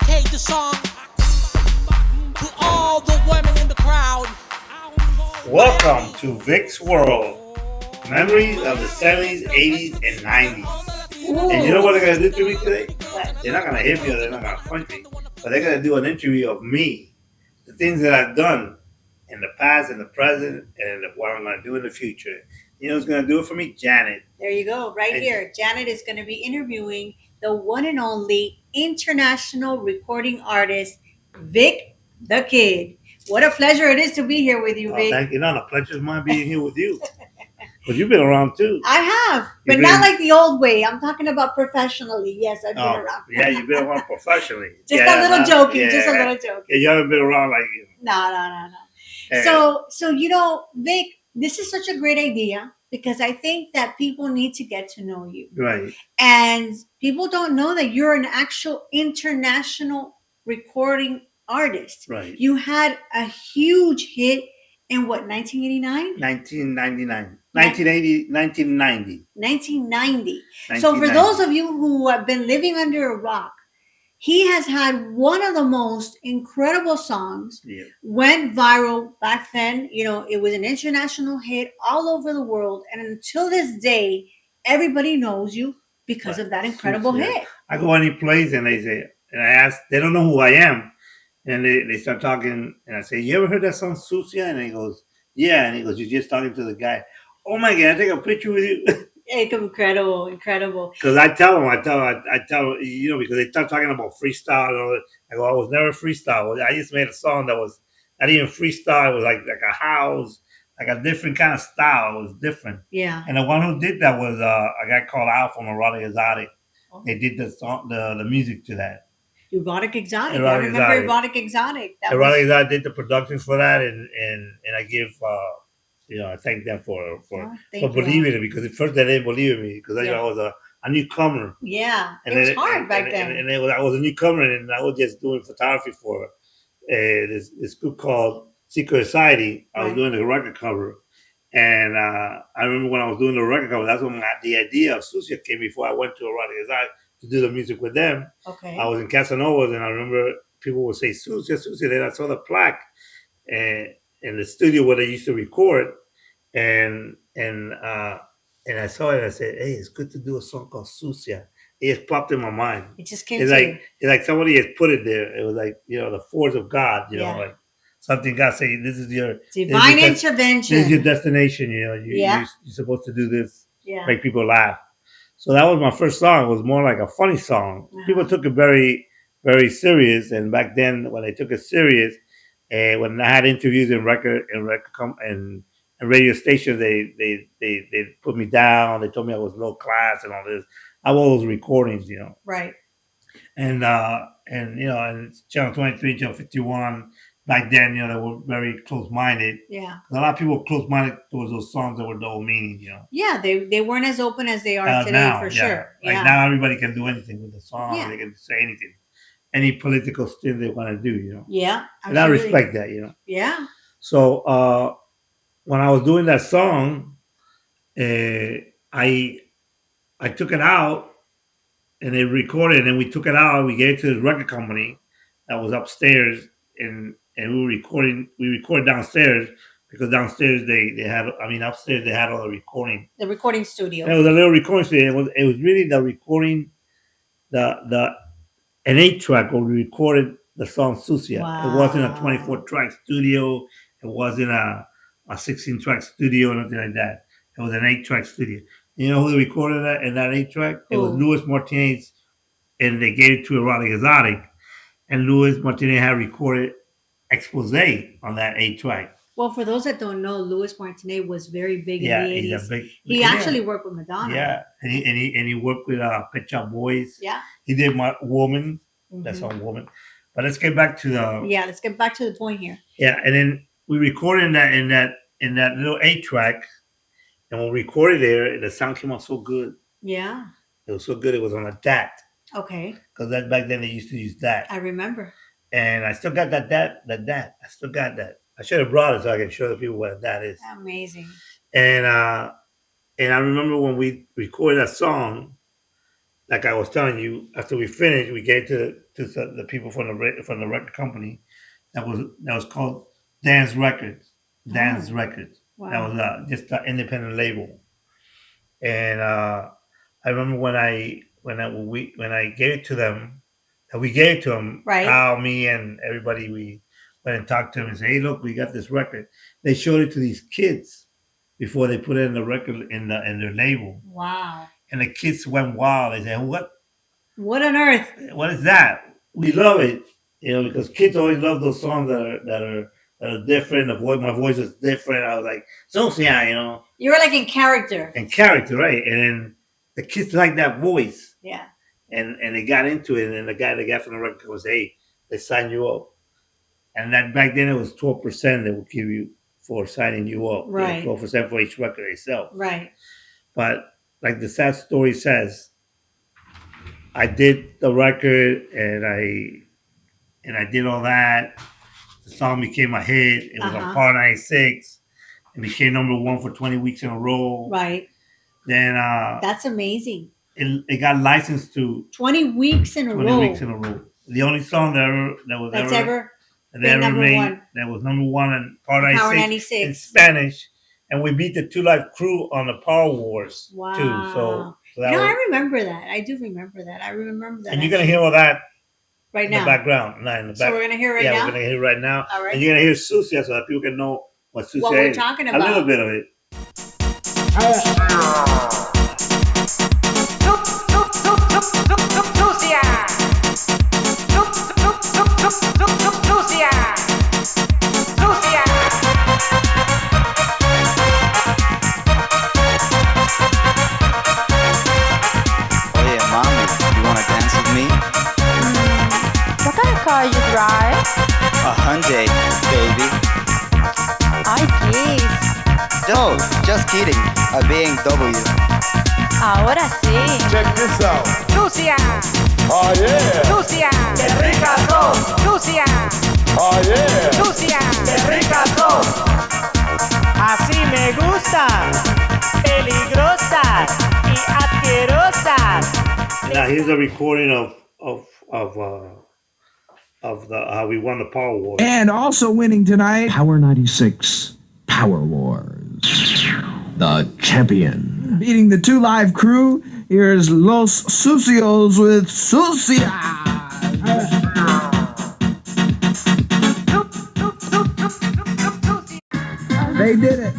dedicate the song to all the women in the crowd. Welcome to Vic's World. Memories of the 70s, 80s, and 90s. And you know what they're going to do to me today? They're not going to hit me or they're not going to punch me. But they're going to do an interview of me. The things that I've done in the past, in the present, and what I'm going to do in the future. You know who's going to do it for me? Janet. There you go, right here. Janet is going to be interviewing the one and only international recording artist, Vic the Kid. What a pleasure it is to be here with you, Vic. Thank you. No, the pleasure's mine being here with you. Because you've been around too. I have, but not like the old way. I'm talking about professionally. Yes, I've been around. Yeah, you've been around professionally. Just a little joking. Just a little joking. Yeah, you haven't been around like you. No. Hey. So Vic, this is such a great idea because I think that people need to get to know you. Right. And people don't know that you're an actual international recording artist. Right. You had a huge hit in what, 1989? 1999. 1990. 1990. So for those of you who have been living under a rock, he has had one of the most incredible songs. Yeah. Went viral back then. You know, it was an international hit all over the world. And until this day, everybody knows you because of that incredible hit. I go any place and they say, and I ask, they don't know who I am. And they start talking, and I say, "You ever heard that song Sucia?" And he goes, "Yeah." And he goes, "You're just talking to the guy." Oh my God! I take a picture with you. Incredible. Because I tell them, you know, because they start talking about freestyle and all that. I go, I was never freestyle. I just made a song that was not even freestyle. It was like a house, like a different kind of style. It was different. Yeah. And the one who did that was a guy called Al from Erotic Exotic. Oh. They did the song, the music to that. Erotic Exotic. I remember Erotic Exotic. Erotic Exotic did the production for that, and I give I thank them for believing it, because at first they didn't believe in me because I was a newcomer. Yeah, and it was hard back then. And I was a newcomer, and I was just doing photography for this group called Secret Society. I was doing the record cover, and I remember when I was doing the record cover, that's when the idea of Sucia came before I went to Erotic Exotic to do the music with them. Okay. I was in Casanovas, and I remember people would say Sucia. Then I saw the plaque in the studio where they used to record, and I saw it. And I said, "Hey, it's good to do a song called Sucia." It just popped in my mind. It just came. It's like somebody has put it there. It was like, the force of God. You know, like something God saying, "This is your divine intervention. This is your destination." You're supposed to do this. Yeah. Make people laugh. So that was my first song. It was more like a funny song. Uh-huh. People took it very, very serious. And back then, when they took it serious, when I had interviews in and radio stations, they put me down. They told me I was low class and all this. I was recordings, Right. And and Channel 23, Channel 51. Back then, they were very close-minded. Yeah. A lot of people were close-minded towards those songs that were no meaning, Yeah, they weren't as open as they are today, now, for sure. Like now, everybody can do anything with the song. Yeah. They can say anything, any political thing they want to do, Yeah, absolutely. And I respect that, Yeah. So when I was doing that song, I took it out, and they recorded, and we took it out. We gave it to the record company that was upstairs, and we recorded downstairs, because downstairs they had, upstairs they had all the recording. The recording studio. It was a little recording studio. It was really the recording, an 8-track where we recorded the song Sucia. Wow. It wasn't a 24-track studio. It wasn't a 16-track studio or nothing like that. It was an 8-track studio. You know who recorded that in that 8-track? It was Luis Martinez, and they gave it to Erotic Exotic. And Luis Martinez had recorded Expose on that 8-track. Well, for those that don't know, Luis Martinez was very big in the 80s. He actually worked with Madonna. Yeah, and he worked with Pet Shop Boys. Yeah. He did My Woman. Mm-hmm. That song Woman. But let's get back to the point here. Yeah, and then we recorded in that little 8-track, and when we recorded there, the sound came out so good. Yeah. It was so good. It was on a DAT. Okay. Because back then they used to use that. I remember. And I still got that DAT. I still got that. I should have brought it so I can show the people what that is. Amazing. And I remember when we recorded that song, like I was telling you, after we finished, we gave it to to the people from the record company that was called Dance Records. Dance Records. That Wow. was just an independent label. And I remember when I gave it to them, that we gave it to them, Right. Al, me, and everybody. We went and talked to them and said, "Hey, look, we got this record." They showed it to these kids before they put it in the record in their label, Wow. and the kids went wild. They said, What on earth? what is that? We love it, because kids always love those songs that are different. My voice is different. I was like, Sucia, You were like in character. and character, right? And then the kids like that voice, Yeah. and they got into it. And then the guy from the record was, hey, they sign you up, and that back then it was 12% they would give you for signing you up, Right. 12% for each record itself. Right. But like the sad story says, I did the record and I did all that. The song became a hit. It was on Par 96. It became #1 for 20 weeks in a row. Right. Then that's amazing. It got licensed to 20 weeks in a 20 row. weeks in a row. The only song that's ever made one. that was #1 in Par 96 in Spanish, and we beat the Two Live Crew on the Power Wars Wow. too. So that I remember that. I do remember that. I remember that. And you're gonna hear all that right in now. the background. No, in the back. So we're gonna hear now? We're gonna hear right now. All right. And you're gonna hear Sucia so that people can know what Sucia what we're is. talking about. A little bit of it. Oye, mami, you wanna dance with me? What kind of car you drive? A Hyundai, baby. I guess. No, just kidding. A BMW. Ahora sí. Check this out. Sucia. Oh yeah. Sucia. ¡Qué ricas son! Sucia. Oh yeah. Sucia. ¡Qué ricas son! Así me gustan. Peligrosas y asquerosas. Now here's a recording of the how we won the Power War. And also winning tonight, Power 96 Power Wars. The champion. Beating the Two Live Crew, here's Los Sucios with Sucia. They did it.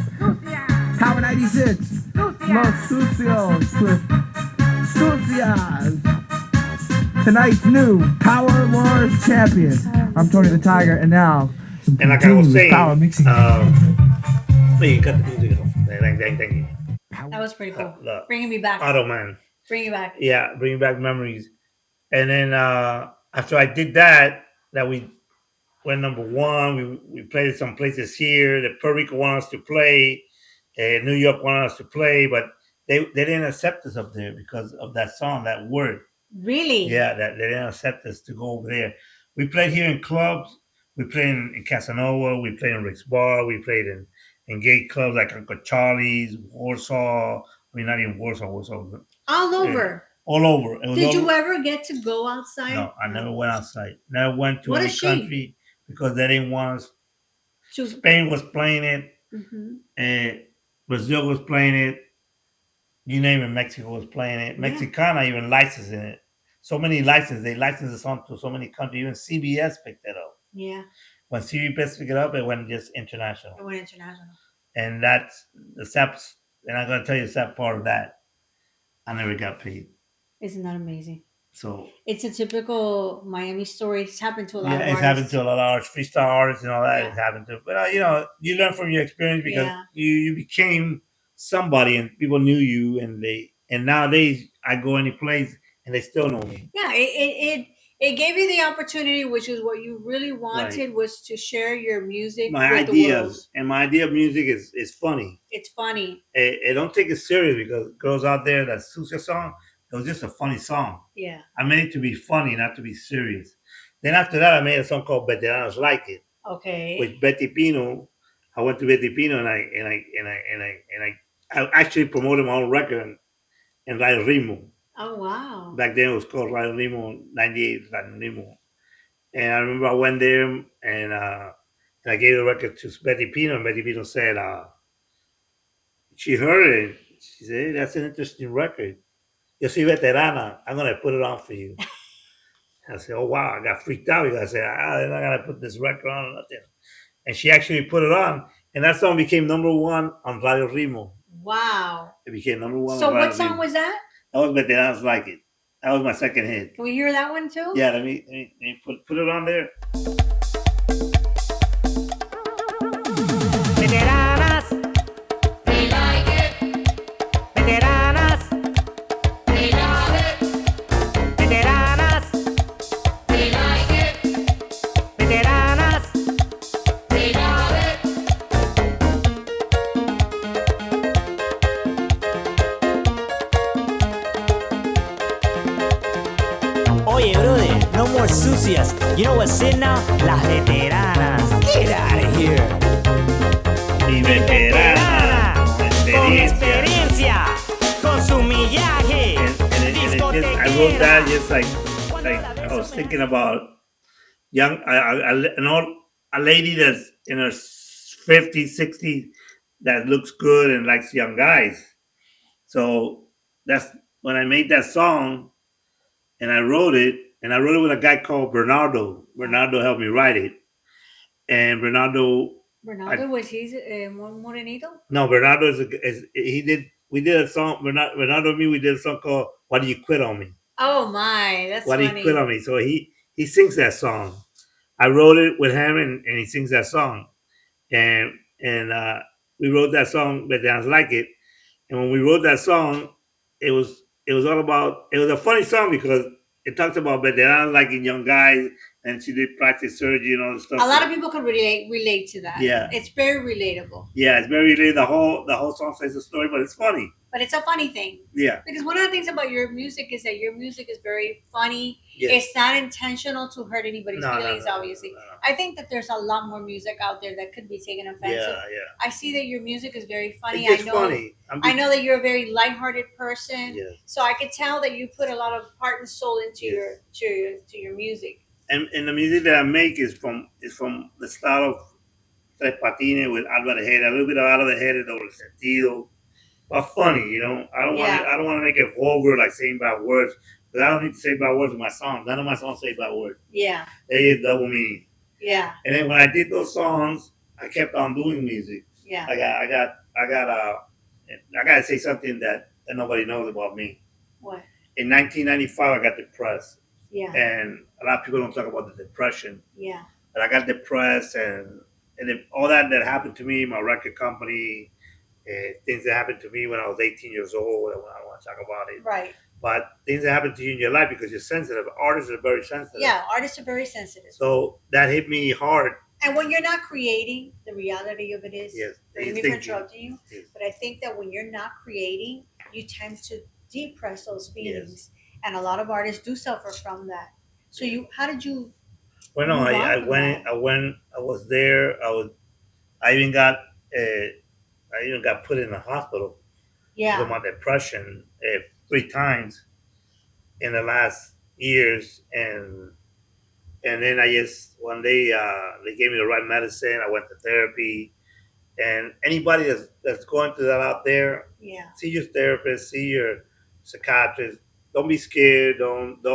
Power 96. Los Sucios with Sucia. Tonight's new Power Wars champion. I'm Tony the Tiger, and now And like I was saying, Power mixing. you cut the music off. Thank you. That was pretty cool. Look. Bringing me back. Auto Man. Bring it back. Yeah, bringing back memories. And then after I did that we went #1. We played some places here. The Puerto Rico wanted us to play. New York wanted us to play, but they didn't accept us up there because of that song, that word. Really? Yeah, that they didn't accept us to go over there. We played here in clubs. We played in Casanova. We played in Rick's Bar. We played in gay clubs like Uncle Charlie's, Warsaw. I mean, not even Warsaw. All over. All over. Did you ever get to go outside? No, I never went outside. Never went to What a any shame. country because they didn't want us. To- Spain was playing it. Mhm. Brazil was playing it. You name it, Mexico was playing it. Yeah. Mexicana even licensing it. So many licenses. They licensed the song to so many countries. Even CBS picked it up. Yeah. When CBS picked it up, it went just international. It went international. And that's the sad. And I'm gonna tell you the sad part of that. I never got paid. Isn't that amazing? So It's a typical Miami story. It's happened to a lot of it's artists. happened to a lot of artists, freestyle artists, and all that. Yeah. It's happened to, but you learn from your experience because Yeah. you became somebody, and people knew you, and nowadays I go any place and they still know me. Yeah, it gave you the opportunity, which is what you really wanted, was to share your music My with the world. ideas and my idea of music is funny. It's funny. It don't take it serious because girls out there, that Sucia song, it was just a funny song. Yeah. I made it to be funny, not to be serious. Then after that, I made a song called Veteranos Like It. Okay. With Betty Pino. I went to Betty Pino and I actually promoted my own record and like Ritmo. Oh wow. Back then it was called Radio Limo, 98 Radio Limo. And I remember I went there and I gave the record to Betty Pino, and Betty Pino said she heard it. She said, "Hey, that's an interesting record. Yo soy veterana. I'm gonna put it on for you." I said, "Oh wow!" I got freaked out because I said, "I'm not gonna put this record on or nothing." And she actually put it on, and that song became #1 on Radio Rimo. Wow. It became #1. So on what Radio song Rimo. was that? That was Veteranos Like It. That was my second hit. Can we hear that one too? Yeah, let me put it on there. Veteranas, we like it. Veteranas, we love it. Veteranas, we like it. Veteranas, we love it. Oye, brother, no more sucias. You know what's in now? Las veteranas. Get out of here. Y veterana. Con experiencia, con su millaje. I wrote that just like I was thinking about a lady that's in her 50s, 60s that looks good and likes young guys. So that's when I made that song and I wrote it with a guy called Bernardo. Bernardo helped me write it. And Bernardo Was he Morenito? No, Bernardo we did a song, Bernardo and me, we did a song called Why Do You Quit On Me? Oh my, that's Why Do funny. You Quit On Me? So he sings that song. I wrote it with him and he sings that song. And we wrote that song, but Veteranos Like It. And when we wrote that song, it was all about, it was a funny song because it talks about veteranos liking young guys, and she did plastic surgery and all this stuff. A lot of people could relate to that. Yeah. It's very relatable. Yeah, it's very related. The whole song says a story, but it's funny. But it's a funny thing. Yeah. Because one of the things about your music is that your music is very funny. Yes. It's not intentional to hurt anybody's feelings, obviously. No. I think that there's a lot more music out there that could be taken offensive. Yeah. I see that your music is very funny. It's funny. I know that you're a very lighthearted person. Yes. So I could tell that you put a lot of heart and soul into your music. And the music that I make is from the style of Tres Patines with Alba de Jerez, a little bit of Alba de Jerez, Doble Sentido, but funny, you know. I don't want to make it vulgar, like saying bad words, because I don't need to say bad words in my songs. None of my songs say bad words. Yeah. They is double meaning. Yeah. And then when I did those songs, I kept on doing music. Yeah. I gotta say something that nobody knows about me. What? In 1995, I got depressed. Yeah. And a lot of people don't talk about the depression. Yeah. But I got depressed, and all that happened to me, my record company, things that happened to me when I was 18 years old. I don't want to talk about it. Right. But things that happen to you in your life because you're sensitive. Artists are very sensitive. Yeah, artists are very sensitive. So that hit me hard. And when you're not creating, the reality of it is, Yes, forgive me for interrupting you, yes. but I think that when you're not creating, you tend to depress those feelings. Yes. And a lot of artists do suffer from that. So how did you? Well, no, I was there. I even got put in the hospital. Yeah. Because of my depression 3 times in the last years, and then I just one day they gave me the right medicine. I went to therapy, and anybody that's going through that out there, see your therapist, see your psychiatrist. Don't be scared. Don't be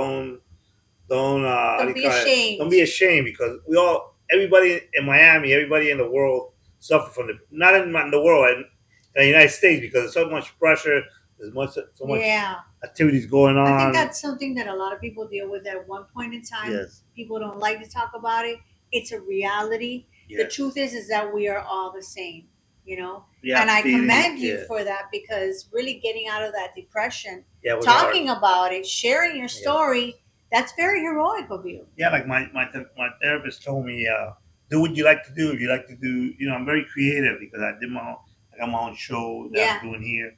ashamed. Don't be ashamed, because everybody in Miami, everybody in the world suffer from not in the world, in the United States, because there's so much pressure. There's so much activities going on. I think that's something that a lot of people deal with at one point in time. Yes. People don't like to talk about it. It's a reality. Yes. The truth is that we are all the same, you know? Yeah, and I commend you for that, because really getting out of that depression, talking about it, sharing your story, that's very heroic of you. Yeah, like my therapist told me, do what you like to do. If you like to do, I'm very creative, because I got my own show that I'm doing here.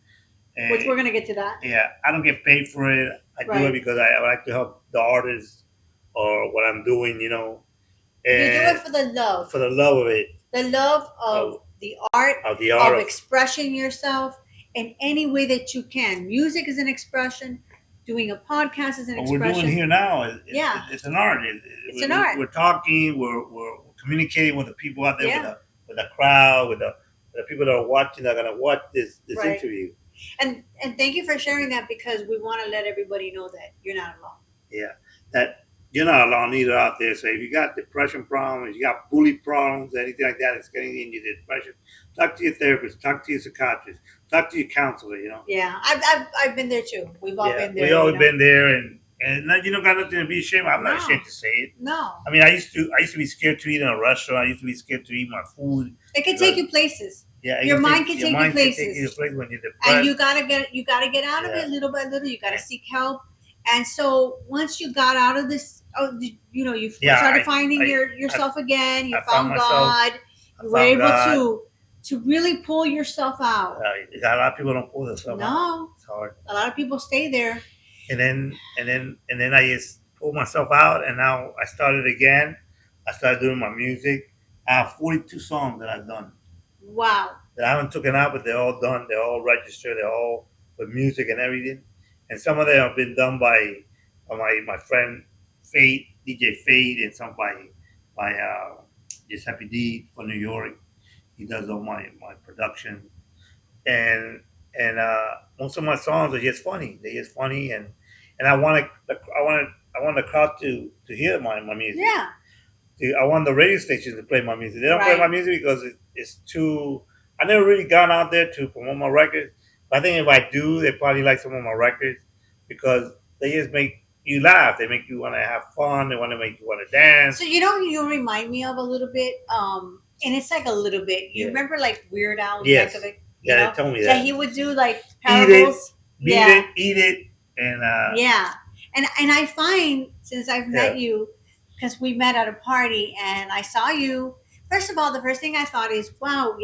And which we're going to get to that. Yeah, I don't get paid for it. I do it because I like to help the artists or what I'm doing, And you do it for the love. For the love of it. The love of the art. Of expressing yourself in any way that you can. Music is an expression. doing a podcast is an What expression. we're doing here now is Yeah. it's an art. It's an art. We're talking. We're communicating with the people out there, Yeah. with the crowd, with the people that are watching. That are gonna watch this Right. interview. And thank you for sharing that, because we want to let everybody know that you're not alone. Yeah, that you're not alone either out there. So if you got depression problems, you got bully problems, anything like that, it's getting in your depression. Talk to your therapist. Talk to your psychiatrist. Talk to your counselor. Yeah, I've been there too. We've all been there. We all been there, and you don't got nothing to be ashamed of. I'm not ashamed to say it. No. I mean, I used to be scared to eat in a restaurant. I used to be scared to eat my food. It can take you places. Yeah, your mind can take you places. When you're depressed. And you gotta get out of it little by little. You gotta seek help. And so once you got out of this, you started finding yourself again. You found God. You were able to really pull yourself out. A lot of people don't pull themselves out. No, it's hard. A lot of people stay there. And then I just pulled myself out, and now I started again. I started doing my music. I have 42 songs that I've done. Wow. That I haven't taken out, but they're all done. They're all registered. They're all with music and everything. And some of them have been done by my friend Fade, DJ Fade, and some by Giuseppe D from New York. He does all my production, and most of my songs are just funny. They're just funny, and I want the crowd to hear my music. Yeah. I want the radio stations to play my music. They don't play my music because it's too. I never really gone out there to promote my records. But I think if I do, they probably like some of my records because they just make you laugh. They make you want to have fun. They want to make you want to dance. So you remind me of a little bit, and it's like a little bit. You remember like Weird Al? Yes. They told me that. That he would do like parables. Eat it, and yeah. And I find since I've met you, because we met at a party and I saw you. First of all, the first thing I thought is, wow,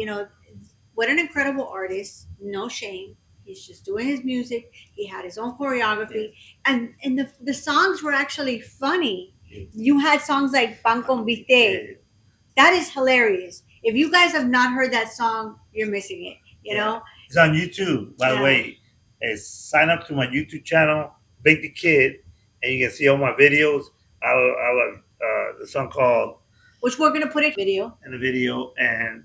what an incredible artist. No shame. He's just doing his music. He had his own choreography. And the songs were actually funny. You had songs like Pan con Bistec. That is hilarious. If you guys have not heard that song, you're missing it. You know? It's on YouTube, by the way. Sign up to my YouTube channel, Big the Kid, and you can see all my videos. I have the song called... Which we're going to put in the video, and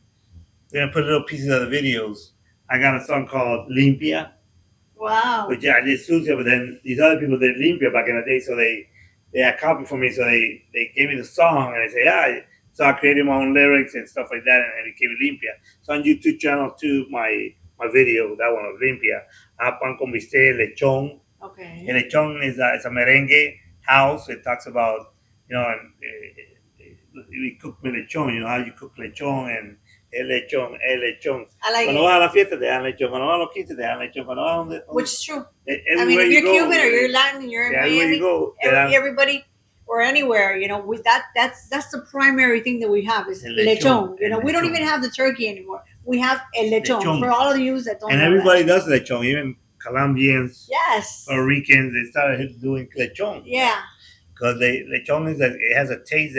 we're going to put little pieces of the videos. I got a song called Limpia. Wow. But I did Sucia, but then these other people did Limpia back in the day, so they had copy for me, so they gave me the song, and they say, so I created my own lyrics and stuff like that, and it became Limpia. So on YouTube channel too, my video, that one was Limpia. Pan con Bistec, Lechon. Okay. And Lechon is a merengue house. It talks about, we cook with lechon, how you cook lechon, and el lechon. I like Cuando vas a la fiesta te dan lechon, cuando vas a los 15 te dan lechon, cuando vas donde... Which is true. I mean, if you're Cuban or you're Latin, you're in Miami, you go, everybody or anywhere, with that's the primary thing that we have is lechon. We don't even have the turkey anymore. We have el lechon. For all of you that don't know. And everybody does lechon, even Colombians, Puerto Ricans, they started doing lechon. Yeah. Because lechon it has a taste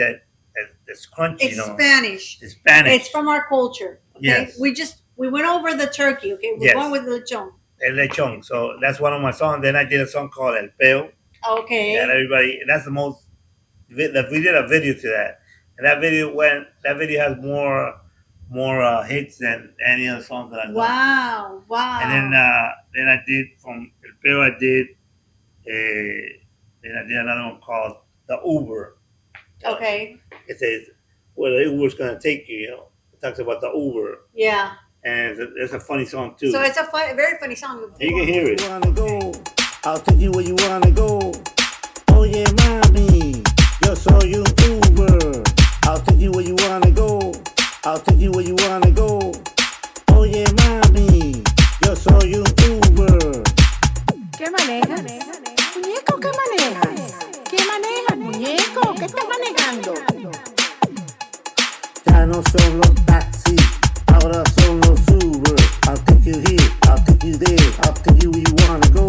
that's crunchy. It's Spanish. It's Spanish. It's from our culture. Okay? Yes. We went over the turkey. Okay, we're going with lechon. El lechon. So that's one of my songs. Then I did a song called El Peo. Okay. And that's the most. We did a video to that, and that video has more hits than any other songs that I've done. Wow. And then I did from El Peo. I did another one called The Uber. Okay. It says, well, the Uber's going to take you, It talks about the Uber. Yeah. And it's a funny song, too. So it's a very funny song. You can hear it. You wanna go? I'll take you where you wanna go. Oh, yeah, mommy. Yo soy un Uber. I'll take you where you wanna go. I'll take you where you wanna go. Oh, yeah, mami. Yo soy un Uber. ¿Qué manejas? Muñeco, ¿qué manejas? ¿Qué manejas, muñeco? ¿Qué estás manejando? Ya no son los taxis, ahora son los Uber. I'll take you here, I'll take you there, I'll take you where you wanna go.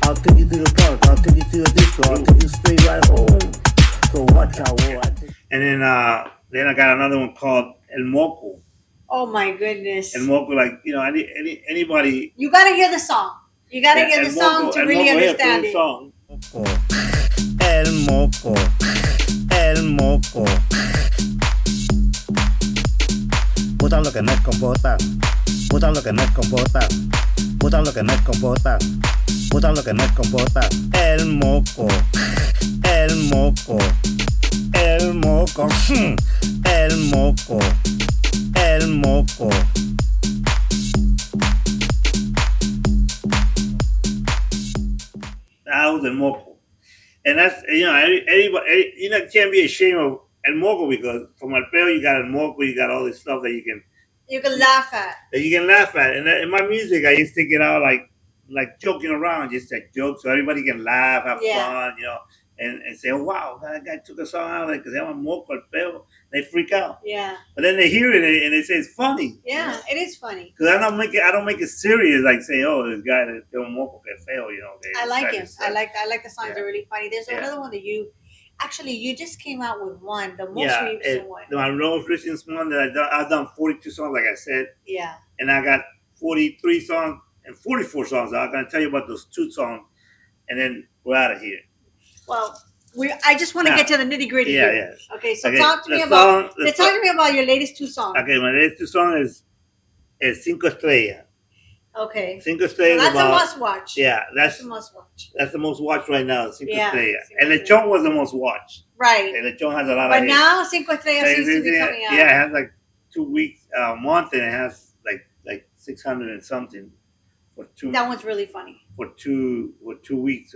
I'll take you to the park, I'll take you to the disco, I'll take you straight right home. So watch out where I take you. And then I got another one called El Moco. Oh my goodness. El Moco, like, anybody. You gotta hear the song. You got to get the song to really understand it. El moco, el moco. Puta lo que no es compota, puta lo que no es compota, puta lo que no es compota, puta lo que no es compota. El moco, el moco, el moco, el moco, el moco. That was El Moco. And that's, everybody, you can't be ashamed of El Moco because from El Peo, you got El Moco, you got all this stuff that you can laugh at. That you can laugh at. And in my music, I used to get out like joking around, just like jokes so everybody can laugh, have fun, and say, oh, wow, that guy took a song out because they have a moco, el peo. They freak out. Yeah. But then they hear it and they say it's funny. Yeah, it is funny. Because I don't make it serious, like say, oh, this guy that a moco que feo, I like him. I like the songs. They're really funny. There's another one that you just came out with one, the most recent one. My most recent one that I've done 42 songs, like I said. Yeah. And I got 43 songs and 44 songs. I'm going to tell you about those 2 songs, and then we're out of here. Well, I just want to get to the nitty gritty. Yeah, here. Yeah. Okay, so talk to me about your latest 2 songs. Okay, my latest 2 songs is Cinco Estrella. Okay. Cinco Estrella. So that's a must watch. Yeah, that's a must watch. That's the most watched right now, Cinco Estrella. And Lechon was the most watched. Right. And Lechon has a lot of But now Cinco Estrella seems to be coming out. Yeah, it has like 2 weeks, a month, and it has like 600 and something for 2. That one's really funny. For 2 weeks,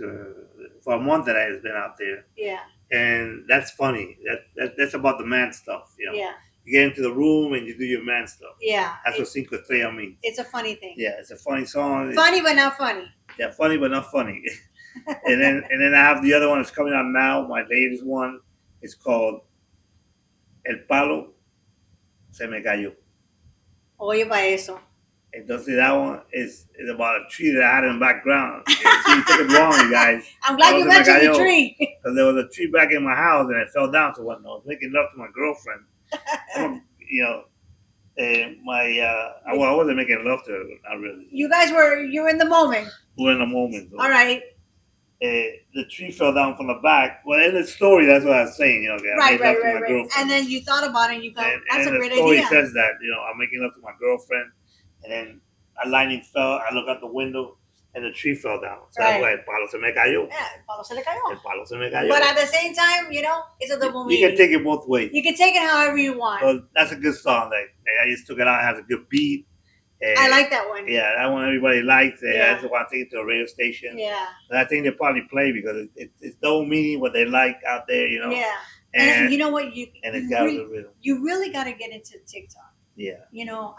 for a month that has been out there. Yeah. And that's funny. That's about the man stuff, Yeah. You get into the room and you do your man stuff. Yeah. That's what Cinco Estrella means. It's a funny thing. Yeah, it's a funny song. Funny but not funny. Yeah, funny but not funny. and then I have the other one that's coming out now. My latest one is called El Palo Se Me Cayó. Oye, pa' eso. Entonces that one is about a tree that I had in the background. See, you took it wrong, you guys. I'm glad you mentioned the tree. Because there was a tree back in my house and it fell down. So when I was making love to my girlfriend, I wasn't making love to her, not really. You guys you were in the moment. We were in the moment. All right. The tree fell down from the back. Well, in the story, that's what I was saying. I made love to my girlfriend. And then you thought about it and you go, that's a great idea. The story says that, I'm making love to my girlfriend. And then a lightning fell. I look out the window, and the tree fell down. So that's why el palo se me cayó. Yeah, el palo se le cayó. El palo se me cayó. But at the same time, it's a double meaning. You can take it both ways. You can take it however you want. So that's a good song. I just took it out. It has a good beat. I like that one. Yeah, that one everybody likes. That's the one I take it to a radio station. Yeah. And I think they probably play because it's double meaning what they like out there, Yeah. And you know what? It's got a good rhythm. You really got to get into TikTok. Yeah.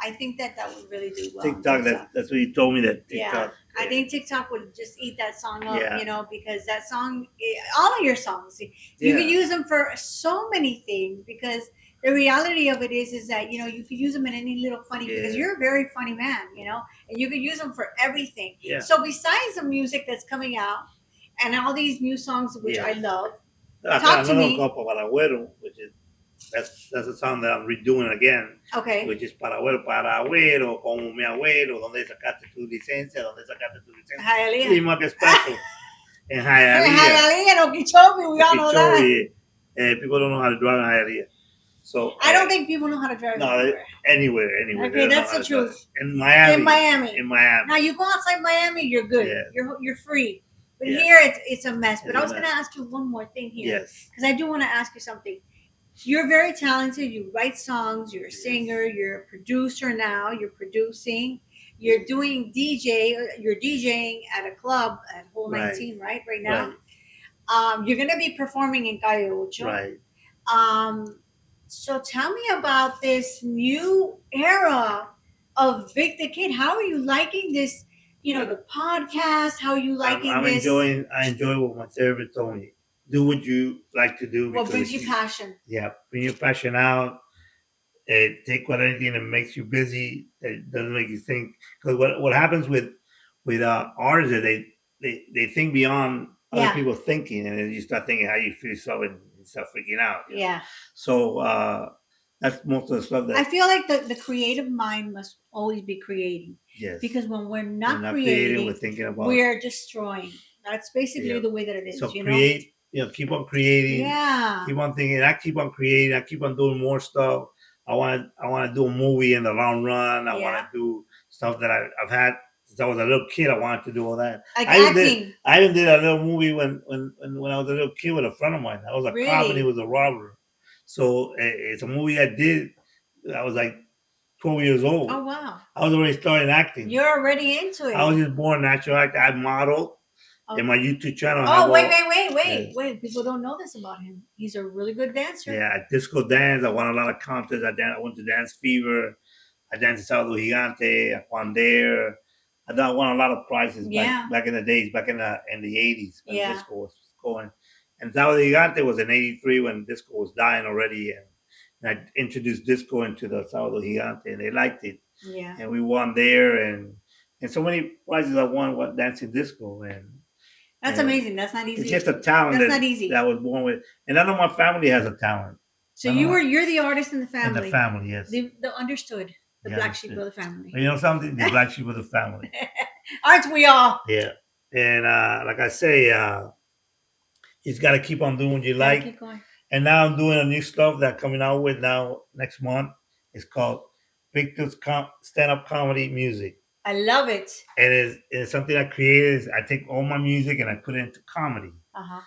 I think that would really do well. TikTok. That's what you told me, that TikTok. Yeah. I think TikTok would just eat that song up, because that song, all of your songs, you can use them for so many things, because the reality of it is that, you can use them in any little funny, because you're a very funny man, and you can use them for everything. Yeah. So besides the music that's coming out and all these new songs, which I love, talk to me. Which is, that's a song that I'm redoing again. Okay. Which is para abuelo, como mi abuelo, donde sacaste tu licencia, Hialeah. Lima Expresso. In Hialeah. Hialeah, Okeechobee, we all know that. People don't know how to drive in Hialeah. So I don't think people know how to drive anywhere. Okay, that's the truth. In Miami. Now you go outside Miami, you're good. Yeah. You're free. But here it's a mess. But I was going to ask you one more thing here. Yes. Because I do want to ask you something. You're very talented. You write songs. You're a singer. You're a producer now. You're producing. You're doing You're DJing at a club at Hole 19, right now. Right. You're going to be performing in Calle Ocho. Right. So tell me about this new era of Vic the Kid. How are you liking this? The podcast. How are you liking this? I enjoy what my therapist told me. Do what you like to do. What brings you passion? Yeah, bring your passion out. Take anything that makes you busy, that doesn't make you think. Because what happens with artists is they think beyond other people thinking, and then you start thinking how you feel yourself and start freaking out. Yeah. So That's most of the stuff that. I feel like the creative mind must always be creating. Yes. Because when we're We're not creating, we're thinking about. we're destroying. That's basically Yeah. the way that it is. So you create, keep on creating. Yeah. Keep on thinking. I keep on creating. I keep on doing more stuff. I want to do a movie in the long run. I want to do stuff that I've had since I was a little kid. I wanted to do all that. Like I acting. even did a little movie when I was a little kid with a friend of mine. That was a comedy. It was a robber. So it's a movie I did. I was like 12 years old. Oh wow. I was already starting acting. You're already into it. I was just born natural actor. I modeled in my YouTube channel. Oh, wait. People don't know this about him. He's a really good dancer. Yeah, I disco dance. I won a lot of contests. I went to Dance Fever. I danced in Salvador Gigante. I won there. I won a lot of prizes back in the days, back in the 80's when disco was going. And Salvador Gigante was in 83 when disco was dying already. And I introduced disco into the Salvador Gigante, and they liked it. Yeah. And we won there. And so many prizes I won dancing disco. That's amazing. That's not easy. It's just a talent not easy. that I was born with. And I know my family has a talent. So you're the artist in the family. In the family, yes. The understood. The black sheep of the family. You know something? The black sheep of the family. Aren't we all? Yeah. And like I say, you just got to keep on doing what you like. Keep going. And now I'm doing a new stuff that I'm coming out with now next month. It's called Victor's Stand-Up Comedy Music. I love it. And it's something I created. I take all my music and I put it into comedy. Uh-huh.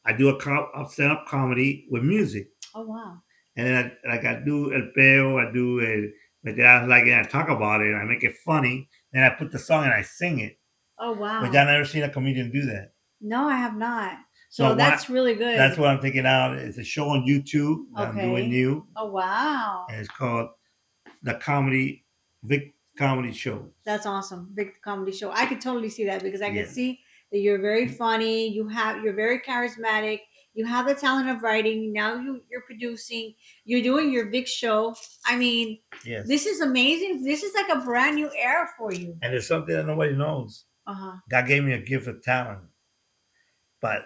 I do a stand-up comedy with music. Oh, wow. And then I do El Peo, I do it, but then I talk about it and I make it funny. Then I put the song and I sing it. Oh, wow. But I've never seen a comedian do that. No, I have not. So that's really good. That's what I'm thinking out. It's a show on YouTube that I'm doing new. Oh, wow. And it's called The Vic Comedy Show. That's awesome. Vic Comedy Show. I could totally see that because I can see that you're very funny. You're very charismatic. You have the talent of writing. Now you're producing. You're doing your Vic show. I mean, this is amazing. This is like a brand new era for you. And there's something that nobody knows. Uh-huh. God gave me a gift of talent. But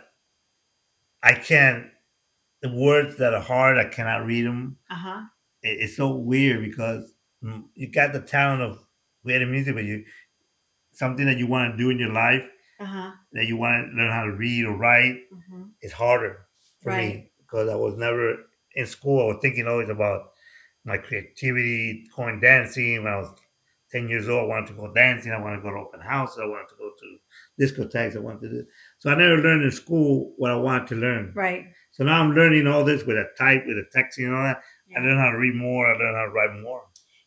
I can't, the words that are hard, I cannot read them. Uh-huh. It's so weird because you got the talent of creating music, but something that you want to do in your life, that you want to learn how to read or write, it's harder for me because I was never in school. I was thinking always about my creativity, going dancing. When I was 10 years old, I wanted to go dancing. I wanted to go to open houses. I wanted to go to discotheques. I wanted to do. So I never learned in school what I wanted to learn. Right. So now I'm learning all this with a texting and all that. Yeah. I learn how to read more. I learn how to write more.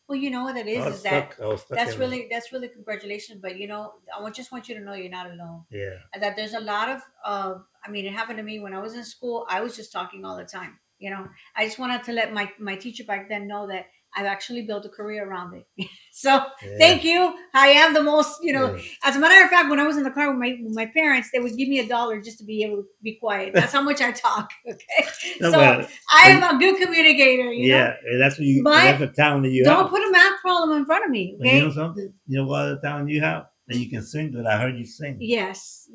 Well, you know what it is that's really congratulations. But I just want you to know you're not alone. Yeah. And that there's a lot of I mean, it happened to me when I was in school. I was just talking all the time. I just wanted to let my teacher back then know that I've actually built a career around it. So thank you. I am the most, as a matter of fact, when I was in the car with my parents, they would give me $1 just to be able to be quiet. That's how much I talk. Okay. No, so I am a good communicator. Yeah. That's the talent that you have. Don't put a math problem in front of me. Okay. You know something? You know what other talent you have? That you can sing good. I heard you sing. Yes.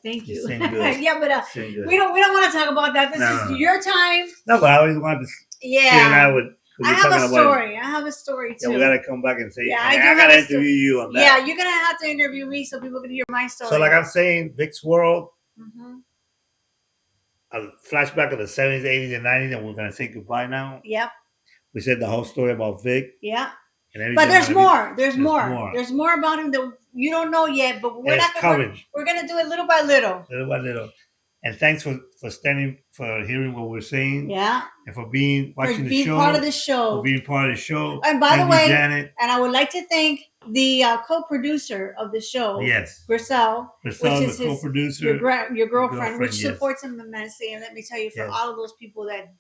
Thank you. Sing good. Yeah, but we don't want to talk about that. This is your time. No, but I always wanted to. Yeah. I have a story. I have a story too. Yeah, we gotta come back and say. Yeah, I gotta interview you on that. Yeah, you're gonna have to interview me so people can hear my story. So, like I'm saying, Vic's World, a flashback of the 70s, 80s, and 90s, and we're gonna say goodbye now. Yep. We said the whole story about Vic. Yeah. But there's more. There's more. There's more about him that you don't know yet. But we're gonna do it little by little. Little by little. And thanks for hearing what we're saying. Yeah. And for watching the show. For being part of the show. And by the way, Janet. And I would like to thank the co-producer of the show. Yes. Grisel, which is the co-producer. Your girlfriend, which supports him immensely. And let me tell you, for all of those people that,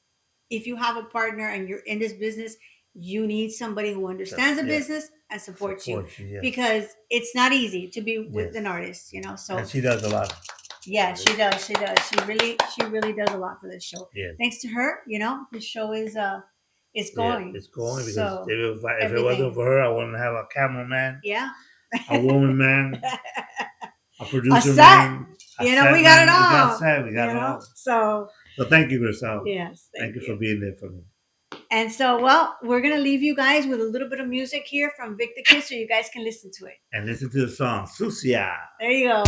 if you have a partner and you're in this business, you need somebody who understands the business and supports you. Because it's not easy to be with an artist, So and she does a lot. Yeah, she does. She really does a lot for this show. Yeah. Thanks to her, this show is going. Yeah, it's going because if it wasn't for her, I wouldn't have a cameraman. Yeah. A woman man. A producer a set. man. We got it all. We got it all. So thank you, Grisel. Yes. Thank you for being there for me. And so, well, we're going to leave you guys with a little bit of music here from Vic the Kid so you guys can listen to it. And listen to the song, Sucia. There you go.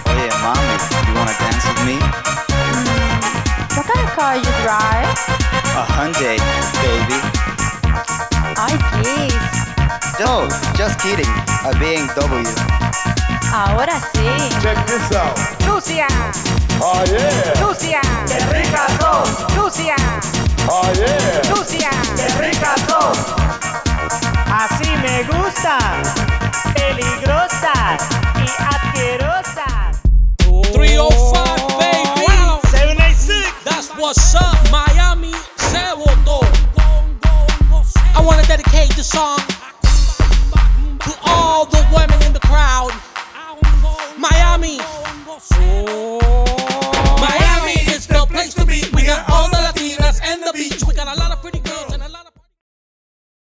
Oye, mami, you wanna dance with me? What kind of car you drive? A Hyundai, baby. Ay, please. No, just kidding. A BMW. Ahora sí. Check this out. Sucia, Oh yeah. Sucia, ¡Qué ricas son! Sucia, Oh yeah. Sucia. ¡Qué ricas son! Así me gusta. Peligrosas y asquerosas. 305, baby. 786. That's what's up, Miami. Se votó. I want to dedicate the song to all the women in the crowd. Miami. Oh.